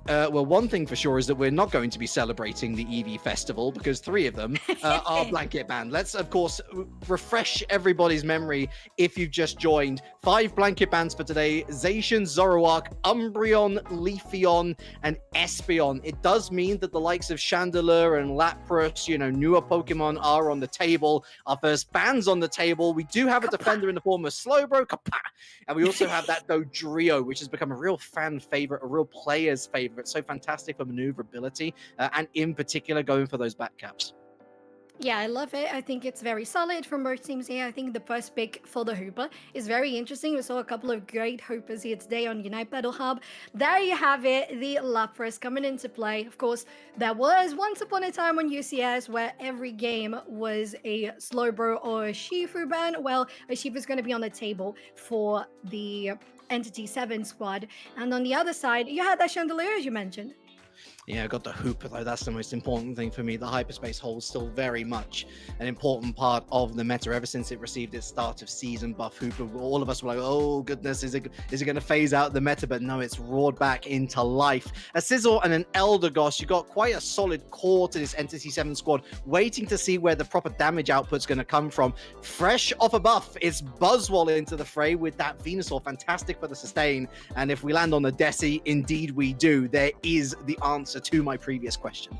Well, one thing for sure is that we're not going to be celebrating the EV festival because 3 of them are blanket banned. Let's, of course, refresh everybody's memory if you've just joined. 5 blanket bans for today: Zacian, Zoroark, Umbreon, Leafeon, and Espeon. It does mean that the likes of Chandelure and Lapras, newer Pokemon are on the table. Our first bans on the table. We do have a defender in the form of Slowbro, and we also have that Dodrio, which has become a real fan favorite, a real player's favorite. It's so fantastic for maneuverability, and in particular going for those back caps. Yeah, I love it. I think it's very solid from both teams here. I think the first pick for the Hooper is very interesting. We saw a couple of great Hoopers here today on UniteBattleHub. There you have it, the Lapras coming into play. Of course, there was once upon a time on UCS where every game was a Slowbro or a Shifu ban. Well, a Shifu is going to be on the table for the Entity7 squad. And on the other side, you had that Chandelier, as you mentioned. Yeah, I got the Hooper, though. That's the most important thing for me. The Hyperspace Hole is still very much an important part of the meta. Ever since it received its start of season buff, Hooper, all of us were like, oh, goodness, is it going to phase out the meta? But no, it's roared back into life. A Sizzle and an Eldegoss. You got quite a solid core to this Entity7 squad, waiting to see where the proper damage output's going to come from. Fresh off a buff, it's Buzzwole into the fray with that Venusaur. Fantastic for the sustain. And if we land on the Desi, indeed we do. There is the answer to my previous question.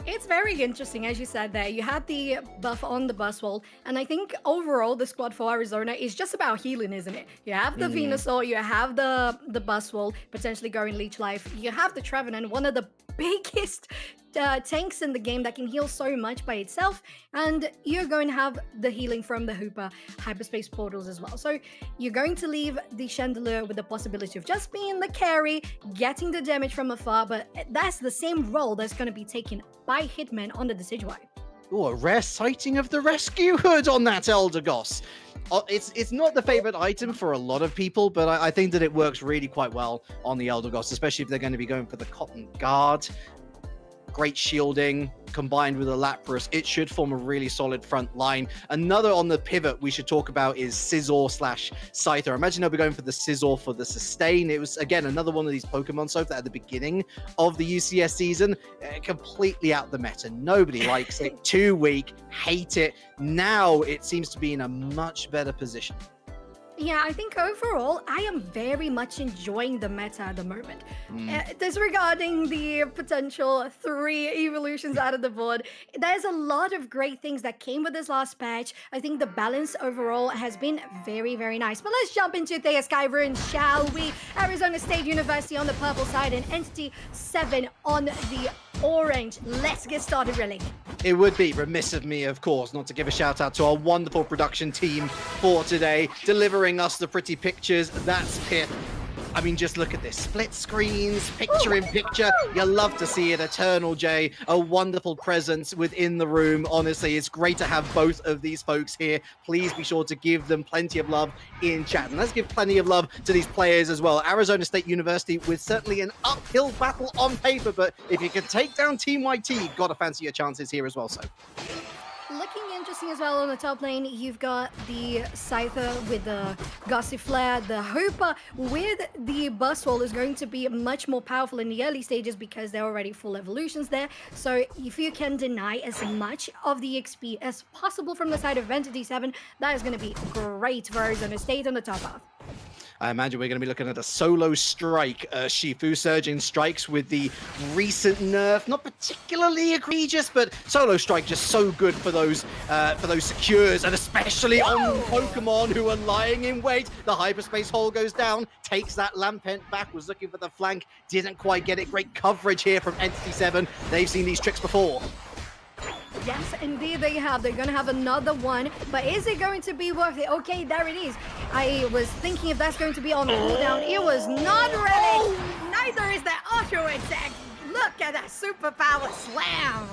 It's very interesting, as you said there. You had the buff on the Buzzwole, and I think overall the squad for Arizona is just about healing, isn't it? You have the Venusaur, you have the Buzzwole, potentially going Leech Life, you have the Trevenant, one of the biggest tanks in the game that can heal so much by itself, and you're going to have the healing from the Hooper Hyperspace Portals as well. So you're going to leave the Chandelier with the possibility of just being the carry, getting the damage from afar, but that's the same role that's going to be taken by Hitman on the Decidueye. Oh, a rare sighting of the Rescue Hood on that Eldegoss. It's not the favorite item for a lot of people, but I think that it works really quite well on the Eldegoss, especially if they're going to be going for the Cotton Guard. Great shielding combined with a Lapras, it should form a really solid front line. Another on the pivot we should talk about is Scizor/Scyther. I imagine they'll be going for the Scizor for the sustain. It was, again, another one of these Pokemon soaps that at the beginning of the UCS season, completely out the meta. Nobody likes it. Too weak. Hate it. Now it seems to be in a much better position. Yeah, I think overall, I am very much enjoying the meta at the moment. Disregarding the potential 3 evolutions out of the board, there's a lot of great things that came with this last patch. I think the balance overall has been very, very nice. But let's jump into Thea Skyrim, shall we? Arizona State University on the purple side and Entity7 on the orange. Let's get started, really. It would be remiss of me, of course, not to give a shout out to our wonderful production team for today, delivering us the pretty pictures. That's Pith. I mean, just look at this. Split screens, picture in picture. You love to see it. Eternal J, a wonderful presence within the room. Honestly, it's great to have both of these folks here. Please be sure to give them plenty of love in chat. And let's give plenty of love to these players as well. Arizona State University with certainly an uphill battle on paper, but if you can take down Team YT, gotta fancy your chances here as well, so. Looking interesting as well on the top lane, you've got the Scyther with the Gossiflare. The Hooper with the Buzzwole is going to be much more powerful in the early stages because they're already full evolutions there. So if you can deny as much of the XP as possible from the side of Entity7, that is going to be great for Arizona State on the top half. I imagine we're going to be looking at a solo strike. Shifu surging strikes with the recent nerf. Not particularly egregious, but solo strike just so good for those secures, and especially on Pokemon who are lying in wait. The Hyperspace Hole goes down, takes that Lampent back, was looking for the flank, didn't quite get it. Great coverage here from Entity7. They've seen these tricks before. Yes, indeed they have. They're going to have another one, but is it going to be worth it? Okay, there it is. I was thinking if that's going to be on cooldown. It was not really. Neither is that auto attack. Look at that superpower slam.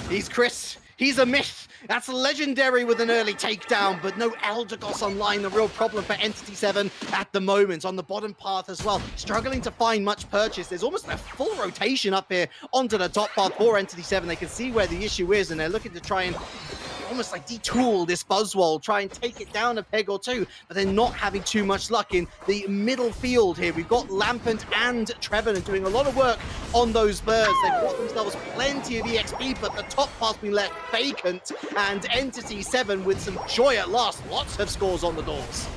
He's Chris. He's a myth. That's legendary with an early takedown, but no Eldegoss online. The real problem for Entity7 at the moment. On the bottom path as well, struggling to find much purchase. There's almost a full rotation up here onto the top path for Entity7. They can see where the issue is, and they're looking to try and almost like detool this Buzzwole, try and take it down a peg or two, but they're not having too much luck in the middle field here. We've got Lampant and Trevenant doing a lot of work on those birds. They've got themselves plenty of EXP, but the top part's been left vacant, and Entity7 with some joy at last. Lots of scores on the doors.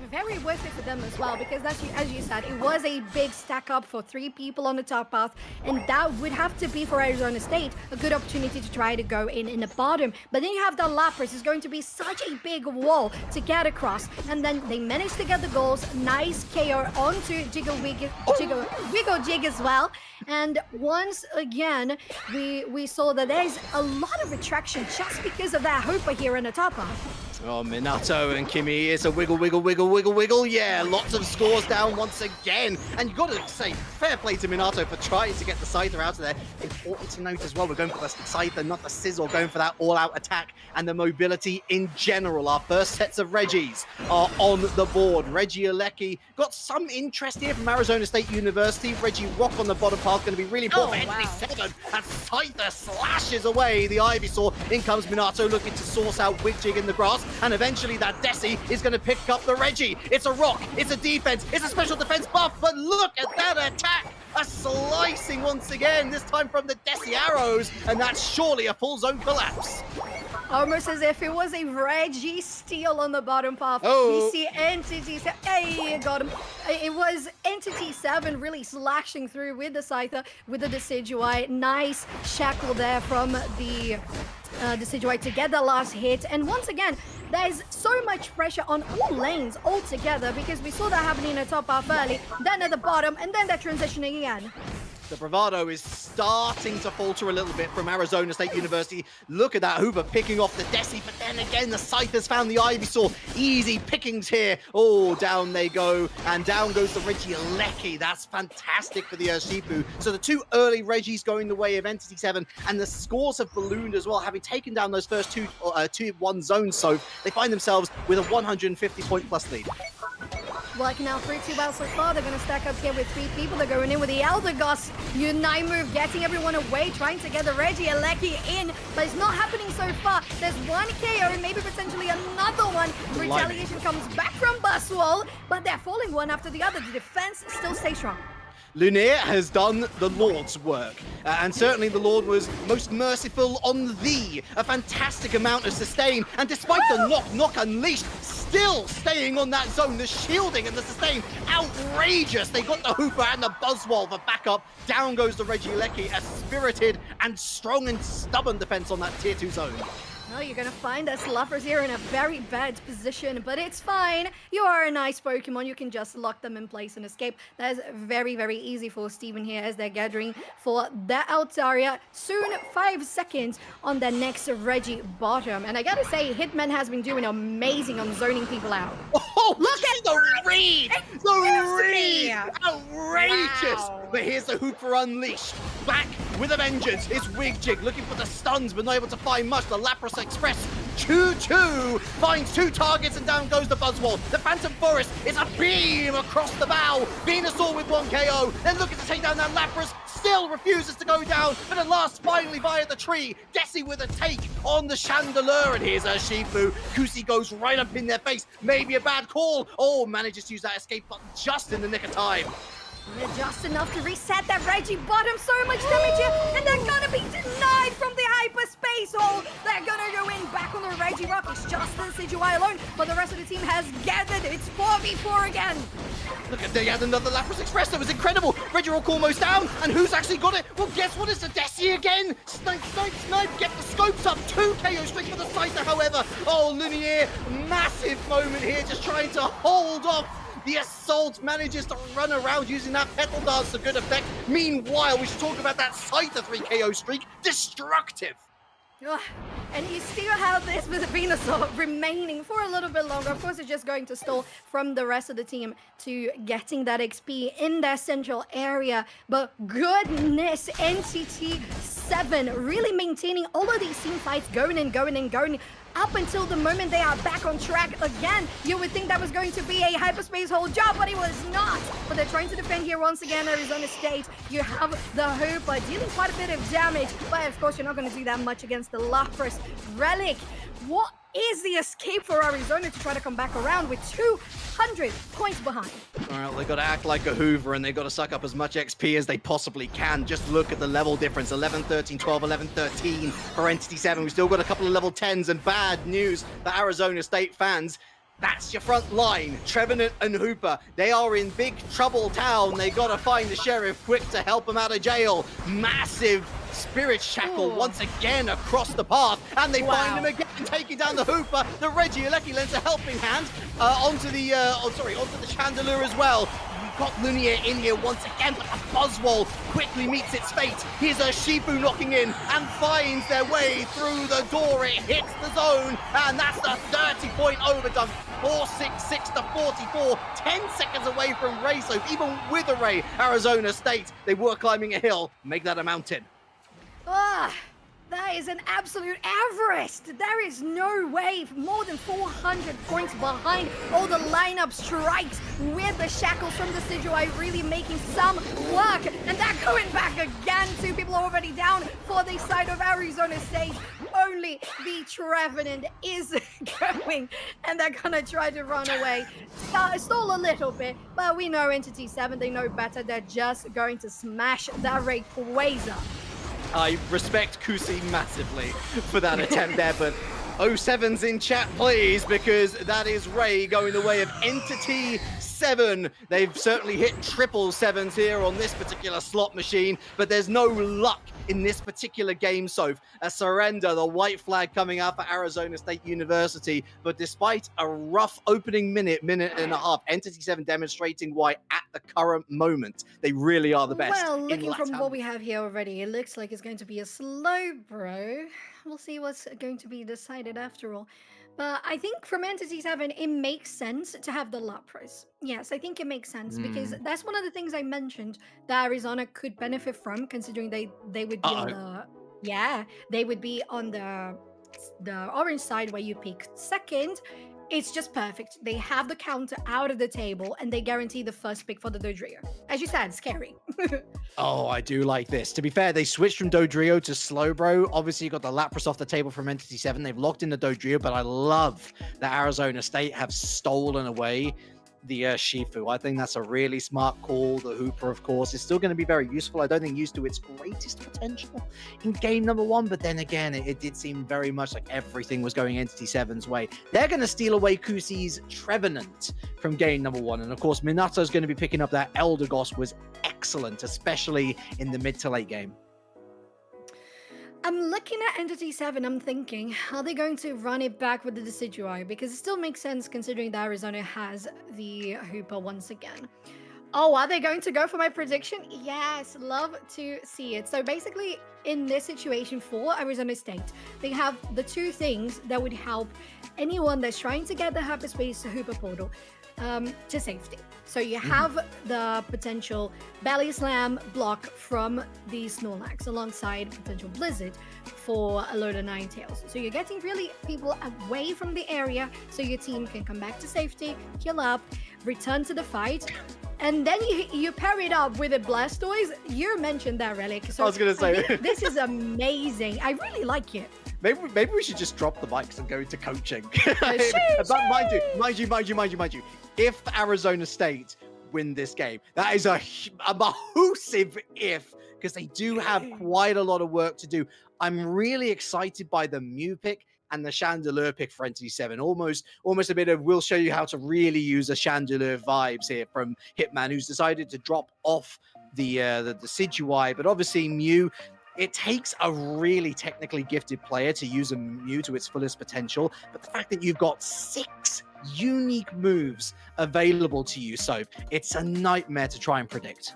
Very worth it for them as well, because that's, as you said, it was a big stack up for 3 people on the top path, and that would have to be for Arizona State a good opportunity to try to go in the bottom. But then you have the Lapras, it's going to be such a big wall to get across, and then they managed to get the goals. Nice KO onto Wiggle Jig as well. And once again, we saw that there's a lot of attraction just because of that Hooper here in the top path. Oh, Minato and Kimi, it's a wiggle, wiggle, wiggle, wiggle, wiggle. Yeah, lots of scores down once again. And you've got to say, fair play to Minato for trying to get the Scyther out of there. Important to note as well, we're going for the Scyther, not the Sizzle, going for that all-out attack and the mobility in general. Our first sets of Reggies are on the board. Reggie Alecki got some interest here from Arizona State University. Reggie Rock on the bottom path, going to be really important for Entity7. And Scyther slashes away the Ivysaur. In comes Minato looking to source out Wigjig in the grass. And eventually that Desi is going to pick up the Reggie. It's a rock, it's a defense, it's a special defense buff, but look at that attack! A slicing once again, this time from the Desi arrows, and that's surely a full zone collapse. Almost as if it was a Reggie steal on the bottom path. Oh. We see Entity7. Hey, got him. It was Entity7 really slashing through with the Scyther, with the Decidueye. Nice shackle there from the Decidueye to get the last hit. And once again, there's so much pressure on all lanes altogether, because we saw that happening in the top half early, then at the bottom, and then they're transitioning again. The bravado is starting to falter a little bit from Arizona State University. Look at that Hoover picking off the Desi, but then again, the Scyther's found the Ivysaur. Easy pickings here. Oh, down they go, and down goes the Reggie Alecki. That's fantastic for the Urshifu. So the 2 early Reggies going the way of Entity7, and the scores have ballooned as well, having taken down those first 2-1 zones. So they find themselves with a 150-point plus lead. Working out 3-2 well so far. They're going to stack up here with 3 people. They're going in with the Elder Goss Unite move, getting everyone away, trying to get the Reggie Alecki in, but it's not happening so far. There's 1 KO, maybe potentially another one. Retaliation comes back from Buzzwole, but they're falling one after the other. The defense still stays strong. Lunaire has done the Lord's work, and certainly the Lord was most merciful on thee. A fantastic amount of sustain, and despite the knock unleashed, still staying on that zone. The shielding and the sustain, outrageous. They got the Hooper and the Buzzwole for backup. Down goes the Reggie Alecki, a spirited and strong and stubborn defense on that tier 2 zone. No, you're gonna find us Luffers here in a very bad position, but it's fine. You are a nice Pokemon. You can just lock them in place and escape. That is very, very easy for Steven here as they're gathering for the Altaria. Soon, 5 seconds on the next Reggie bottom. And I gotta say, Hitman has been doing amazing on zoning people out. Oh, look at the read! The read! Outrageous! Wow. But here's the Hooper unleashed. Back with a vengeance. It's Wigjig looking for the stuns, but not able to find much. The Lapras Express 2-2 finds 2 targets, and down goes the Buzzwole. The Phantom Forest is a beam across the bow. Venusaur with 1 KO, then looking to take down that Lapras. Still refuses to go down, but at last finally via the tree. Desi with a take on the Chandelure, and here's Urshifu. Kusi goes right up in their face. Maybe a bad call. Oh, manages to use that escape button just in the nick of time. Just enough to reset that Reggie bottom. So much damage here, and they're gonna be denied from the hyperspace hole. They're gonna go in back on the Reggie Rock. It's just the Decidueye alone, but the rest of the team has gathered. It's 4v4 again. Look at, they had another Lapras Express. That was incredible. Reggie Rock almost down, and who's actually got it? Well, guess what? It's a Desi again. Snipe, snipe, snipe. Get the scopes up. 2 KO streak for the Scyther, however. Oh, Lunaire, massive moment here, just trying to hold off. The Assault manages to run around using that Petal Dance to good effect. Meanwhile, we should talk about that Scyther 3 KO streak. Destructive. Ugh. And you still have this with Venusaur remaining for a little bit longer. Of course, it's just going to stall from the rest of the team to getting that XP in their central area. But goodness, Entity7 really maintaining all of these team fights going and going and going. up until the moment they are back on track again. You would think that was going to be a hyperspace hold job, but it was not. But they're trying to defend here once again, Arizona State. You have the Hooper dealing quite a bit of damage, but of course you're not going to do that much against the Lapras Relic. What is the escape for Arizona to try to come back around with 200 points behind? All right, they've got to act like a Hoover, and they've got to suck up as much XP as they possibly can. Just look at the level difference, 11, 13, 12, 11, 13 for Entity7. We've still got a couple of level 10s, and bad news for Arizona State fans. That's your front line. Trevenant and Hooper, they are in big trouble town. They got to find the sheriff quick to help them out of jail. Massive Spirit Shackle once again across the path, and they find him again, taking down the Hooper. The Reggie Alecki lends a helping hand onto the Chandelier as well. You've got Lunia in here once again, but the Buzzwole quickly meets its fate. Here's a Shifu knocking in and finds their way through the door. It hits the zone, and that's the 30-point overdone. 466 to 44, 10 seconds away from Ray. So even with a Ray, Arizona State, they were climbing a hill. Make that a mountain. That is an absolute Everest. There is no way more than 400 points behind. All the lineup strikes with the shackles from the Decidueye really making some work. And they're going back again. 2 people are already down for the side of Arizona State. Only the Trevenant is going, and they're gonna try to run away. Stall a little bit, but we know Entity7, they know better. They're just going to smash that Rayquaza. I respect Kusi massively for that attempt there, but 07's in chat, please, because that is Ray going the way of Entity7. They've certainly hit triple sevens here on this particular slot machine, but there's no luck in this particular game, Soph. A surrender, the white flag coming out for Arizona State University, but despite a rough opening minute and a half, Entity7 demonstrating why at the current moment they really are the best. Well, looking from what we have here already, it looks like it's going to be a slow bro. We'll see what's going to be decided after all. But I think from Entity7, it makes sense to have the Lapras. Yes, I think it makes sense because that's one of the things I mentioned that Arizona could benefit from, considering they would be on the orange side where you pick second. It's just perfect. They have the counter out of the table, and they guarantee the first pick for the Dodrio. As you said, scary. Oh, I do like this. To be fair, they switched from Dodrio to Slowbro. Obviously, you got the Lapras off the table from Entity7. They've locked in the Dodrio, but I love that Arizona State have stolen away the Shifu. I think that's a really smart call. The Hooper, of course, is still going to be very useful. I don't think used to its greatest potential in game number 1, but then again, it did seem very much like everything was going Entity7's way. They're going to steal away Kusi's Trevenant from game number 1, and of course, Minato's going to be picking up that Eldegoss. Was excellent, especially in the mid to late game. I'm looking at Entity7, I'm thinking, are they going to run it back with the Decidueye? Because it still makes sense considering that Arizona has the Hooper once again. Oh, are they going to go for my prediction? Yes, love to see it. So basically, in this situation for Arizona State, they have the 2 things that would help anyone that's trying to get the Hyperspace Hooper portal to safety. So you have the potential Belly Slam block from the Snorlax alongside potential Blizzard for a load of Ninetales. So you're getting really people away from the area so your team can come back to safety, heal up, return to the fight. And then you pair it up with a Blastoise. You mentioned that, Relic. So I was going to say. This is amazing. I really like it. Maybe we should just drop the mics and go into coaching. But mind you, if Arizona State win this game, that is a massive if, because they do have quite a lot of work to do. I'm really excited by the Mew pick and the Chandelier pick for Entity7. Almost a bit of we'll show you how to really use a Chandelier vibes here from Hitman, who's decided to drop off the Decidueye, but obviously Mew. It takes a really technically gifted player to use a Mew to its fullest potential, but the fact that you've got 6 unique moves available to you, so it's a nightmare to try and predict.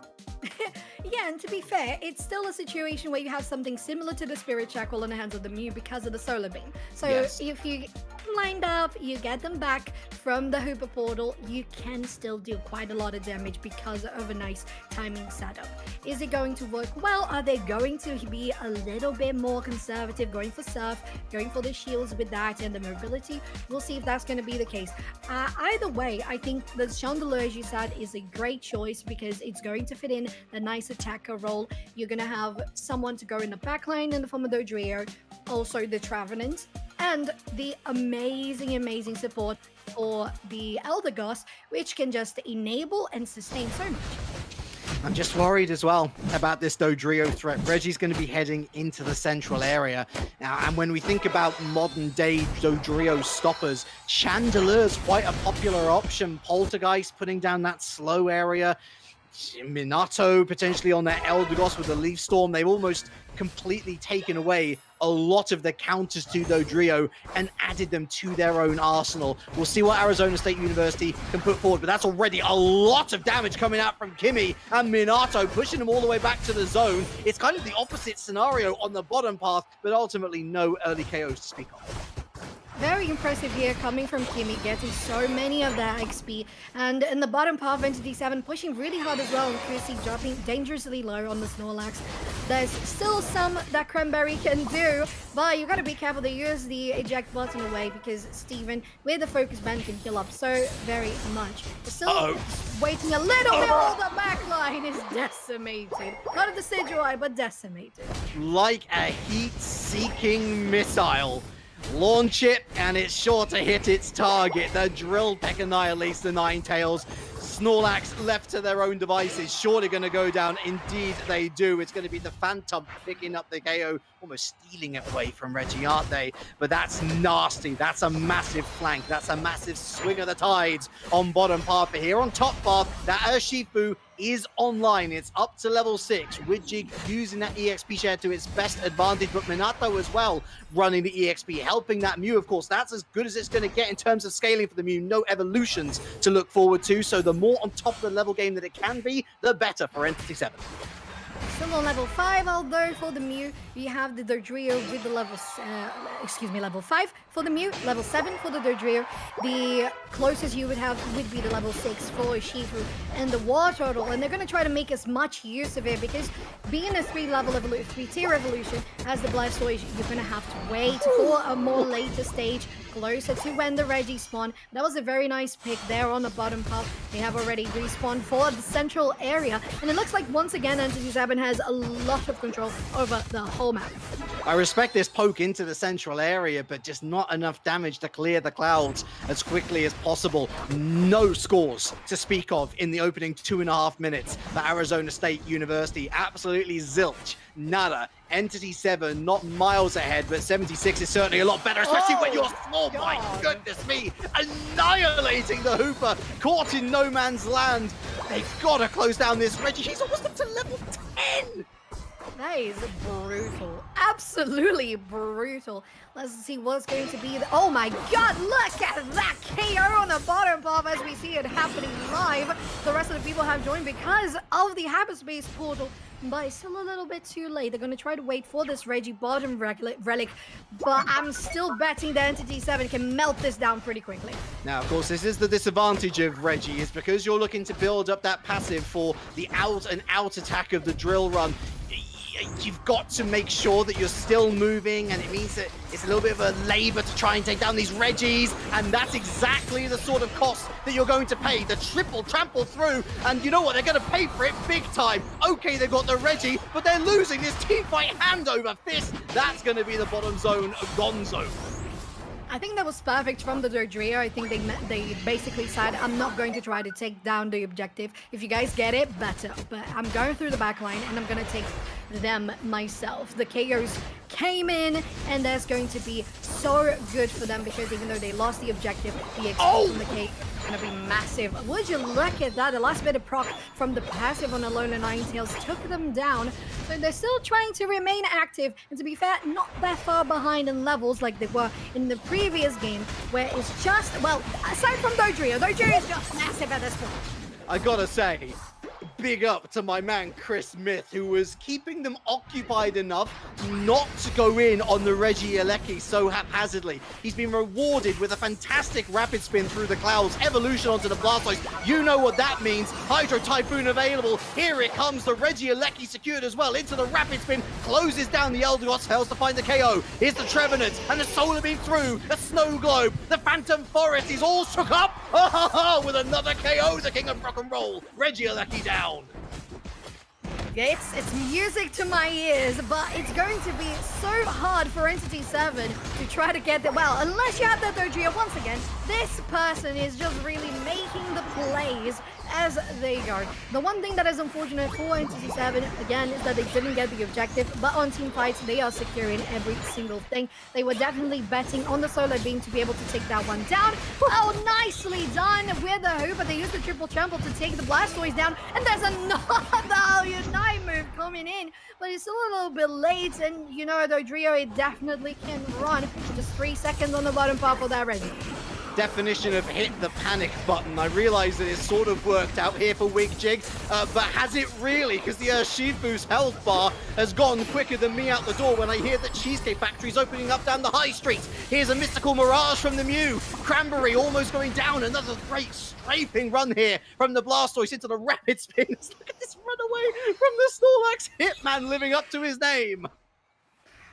Yeah, and to be fair, it's still a situation where you have something similar to the Spirit Shackle in the hands of the Mew because of the Solar Beam. So if you them lined up, you get them back from the Hooper portal, you can still do quite a lot of damage because of a nice timing setup. Is it going to work well? Are they going to be a little bit more conservative, going for Surf, going for the shields with that and the mobility? We'll see if that's going to be the case. Either way, I think the Chandelier, as you said, is a great choice because it's going to fit in a nice attacker role. You're going to have someone to go in the backline in the form of Dodrio, also the Trevenant, and the amazing support for the Elder Goss, which can just enable and sustain so much. I'm just worried as well about this Dodrio threat. Reggie's going to be heading into the central area. Now, and when we think about modern day Dodrio stoppers, Chandelier's quite a popular option. Poltergeist putting down that slow area. Minato potentially on their Eldegoss with the Leaf Storm. They've almost completely taken away a lot of the counters to Dodrio and added them to their own arsenal. We'll see what Arizona State University can put forward, but that's already a lot of damage coming out from Kimmy and Minato, pushing them all the way back to the zone. It's kind of the opposite scenario on the bottom path, but ultimately no early KOs to speak of. Very impressive here coming from Kimmy, getting so many of that XP. And in the bottom path, Entity7 pushing really hard as well. And Chrissy dropping dangerously low on the Snorlax. There's still some that Cranberry can do, but you gotta be careful to use the eject button away because Steven, with the focus band, can heal up so very much. We're still waiting a little bit. The back line is decimated. Not a Decidueye, but decimated. Like a heat-seeking missile. Launch it, and it's sure to hit its target. The Drill Peck annihilates the Ninetales. Snorlax left to their own devices, surely going to go down. Indeed, they do. It's going to be the Phantom picking up the KO, almost stealing it away from Reggie, aren't they? But that's nasty. That's a massive flank. That's a massive swing of the tides on bottom path. But here on top path, that Urshifu is online. It's up to level 6. Widjig using that EXP share to its best advantage, but Minato as well running the EXP, helping that Mew, of course. That's as good as it's going to get in terms of scaling for the Mew. No evolutions to look forward to, so the more on top of the level game that it can be, the better for Entity7. Still on level 5, although for the Mew, you have the Dodrio with the level 5 for the Mew, level 7 for the Dodrio. The closest you would have would be the level 6 for Shifu and the War Turtle, and they're going to try to make as much use of it because being a 3-tier evolution as the Blastoise, you're going to have to wait for a more later stage closer to when the Reggie spawn. That was a very nice pick there on the bottom path. They have already respawned for the central area, and it looks like once again Entity7 has a lot of control over the whole map. I respect this poke into the central area, but just not enough damage to clear the clouds as quickly as possible. No scores to speak of in the opening 2.5 minutes for Arizona State University. Absolutely zilch. Nada. Entity7 not miles ahead, but 76 is certainly a lot better, especially when you're small. My goodness me, annihilating the Hooper, caught in no man's land. They gotta close down this Reggie. He's almost up to level 10. That is brutal. Absolutely brutal. Let's see what's going to be. Oh my god, look at that KO on the bottom path as we see it happening live. The rest of the people have joined because of the hyperspace portal, but it's still a little bit too late. They're going to try to wait for this Reggie bottom relic, but I'm still betting that Entity7 can melt this down pretty quickly. Now, of course, this is the disadvantage of Reggie, is because you're looking to build up that passive for the out-and-out attack of the drill run. You've got to make sure that you're still moving, and it means that it's a little bit of a labor to try and take down these Reggies, and that's exactly the sort of cost that you're going to pay. The triple trample through, and you know what? They're going to pay for it big time. Okay, they've got the Reggie, but they're losing this team fight hand over fist. That's going to be the bottom zone gonzo. I think that was perfect from the Dodrio. I think they basically said, I'm not going to try to take down the objective. If you guys get it, better. But I'm going through the back line, and I'm going to take them myself. The KOs came in, and that's going to be so good for them because even though they lost the objective, the XP from the KO is going to be massive. Would you look at that? The last bit of proc from the passive on Alola Ninetales took them down. So they're still trying to remain active, and to be fair, not that far behind in levels like they were in the previous game, where it's just, well, aside from Dodrio is just massive at this point. I gotta say, big up to my man Chris Smith, who was keeping them occupied enough not to go in on the Regieleki so haphazardly. He's been rewarded with a fantastic rapid spin through the clouds, evolution onto the Blastoise. You know what that means. Hydro Typhoon available. Here it comes. The Regieleki secured as well into the rapid spin, closes down the Eldegoss, fails to find the KO. Here's the Trevenant and the Solar Beam through, the Snow Globe, the Phantom Forest is all shook up with another KO, the King of Rock and Roll. Regieleki down. It's music to my ears, but it's going to be so hard for Entity7 to try to get the, well, unless you have that Dodrio once again, this person is just really making the plays as they go. The one thing that is unfortunate for Entity7, again, is that they didn't get the objective, but on team fights, they are securing every single thing. They were definitely betting on the Solar Beam to be able to take that one down. Oh, nicely done with the Hooper. They used the triple trample to take the Blastoise down, and there's another Unite move coming in, but it's still a little bit late, and you know, Dodrio, it definitely can run. Just 3 seconds on the bottom part for that Reggie. Definition of hit the panic button. I realize that it's sort of worked out here for Wigjig, but has it really? Because the Urshifu's health bar has gone quicker than me out the door when I hear that Cheesecake Factory's opening up down the high street. Here's a mystical mirage from the Mew. Cranberry almost going down. Another great strafing run here from the Blastoise into the rapid spins. Look at this runaway from the Snorlax Hitman living up to his name.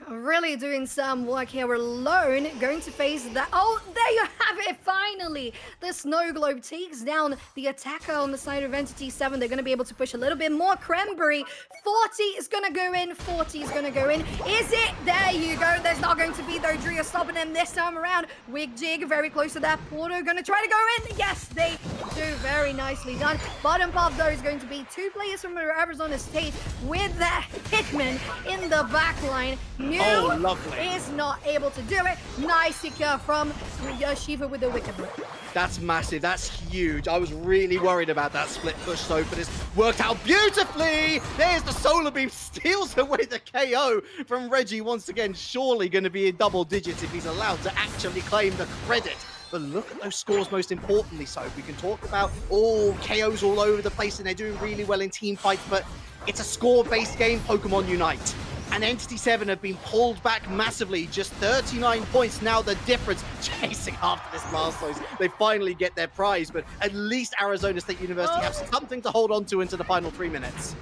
Really doing some work here alone, going to face that. Oh, there you have it, finally! The Snow Globe takes down the attacker on the side of Entity7. They're going to be able to push a little bit more. Cranberry, 40 is going to go in, 40 is going to go in. Is it? There you go. There's not going to be Dodrio stopping them this time around. Wigjig very close to that Porto, going to try to go in. Yes, they do. Very nicely done. Bottom path, though, is going to be 2 players from Arizona State with that Hitman in the back line. Oh, lovely. Is not able to do it. Nice kicker from Shiva with the Wicked Blow. That's massive. That's huge. I was really worried about that split push though, but it's worked out beautifully. There's the Solar Beam, steals away the KO from Reggie once again. Surely going to be in double digits if he's allowed to actually claim the credit. But look at those scores most importantly. So we can talk about all KOs all over the place and they're doing really well in team fights, but it's a score-based game, Pokemon Unite. And Entity7 have been pulled back massively, just 39 points now the difference, chasing after this Blastoise. They finally get their prize, but at least Arizona State University have something to hold on to into the final 3 minutes.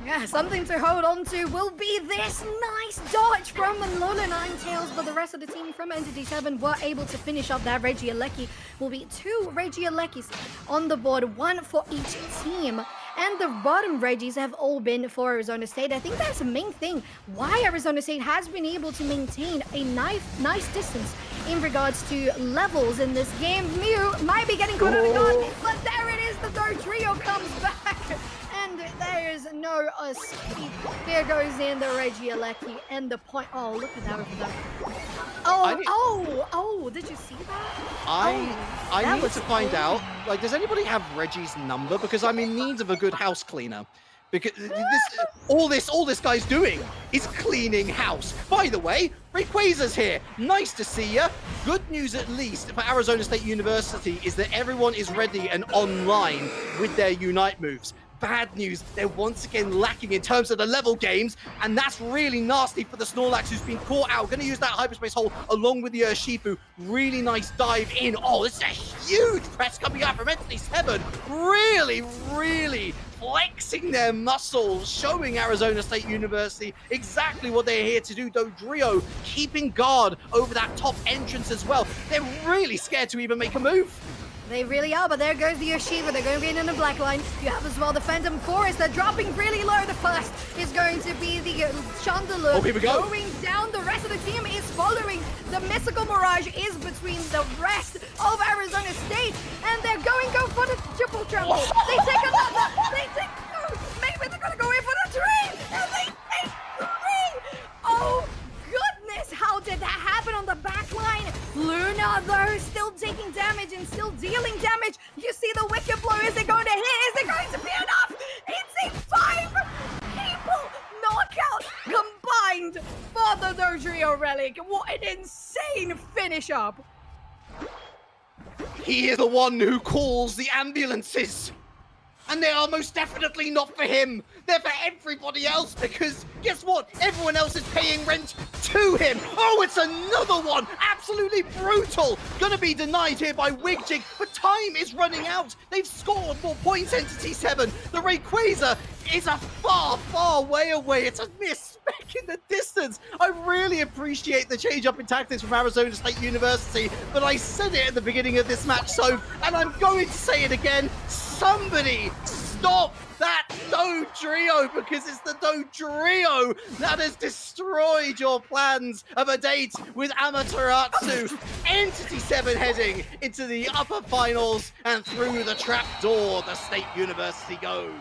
Yeah, something to hold on to will be this nice dodge from Lola Ninetales, but the rest of the team from Entity7 were able to finish up that Regieleki. Will be 2 Regielekis on the board, 1 for each team. And the bottom Reggies have all been for Arizona State. I think that's the main thing why Arizona State has been able to maintain a nice distance in regards to levels in this game. Mew might be getting caught on guard, but there it is. The Dodrio comes back. And there is no escape. Here goes in the Regieleki and the point. Oh, look at that. Oh, did you see that? I need to find out, like, does anybody have Reggie's number? Because I'm in need of a good house cleaner. Because all this guy's doing is cleaning house. By the way, Rayquaza's here. Nice to see ya. Good news, at least, for Arizona State University is that everyone is ready and online with their Unite moves. Bad news, they're once again lacking in terms of the level games, and that's really nasty for the Snorlax who's been caught out. Going to use that hyperspace hole along with the Urshifu. Really nice dive in. Oh, this is a huge press coming out from Entity7. Really flexing their muscles, showing Arizona State University exactly what they're here to do. Dodrio keeping guard over that top entrance as well. They're really scared to even make a move. They really are, but there goes the Yoshiva. They're going to be in the black line. You have as well the Phantom Forest. They're dropping really low. The first is going to be the Chandelure. Oh, here we go. Going down. The rest of the team is following. The Mystical Mirage is between the rest of Arizona State. And they're going to go for the triple trample. They take another. Maybe they're going to go in for the tree. And they take 3. Oh, goodness. How did that happen on the back line? Luna, though, still taking damage and still dealing damage. You see the Wicked Blow. Is it going to hit? Is it going to be enough? It's a 5 people knockout combined for the Dodrio Relic. What an insane finish up. He is the one who calls the ambulances. And they are most definitely not for him. They're for everybody else because guess what? Everyone else is paying rent to him. Oh, it's another one. Absolutely brutal. Gonna be denied here by Wigjig, but time is running out. They've scored more points, Entity7. The Rayquaza is a far, far way away. It's a mere speck in the distance. I really appreciate the change up in tactics from Arizona State University, but I said it at the beginning of this match, so, and I'm going to say it again, somebody stop that Dodrio, because it's the Dodrio that has destroyed your plans of a date with Amaterasu. Entity7 heading into the upper finals, and through the trap door, the State University goes.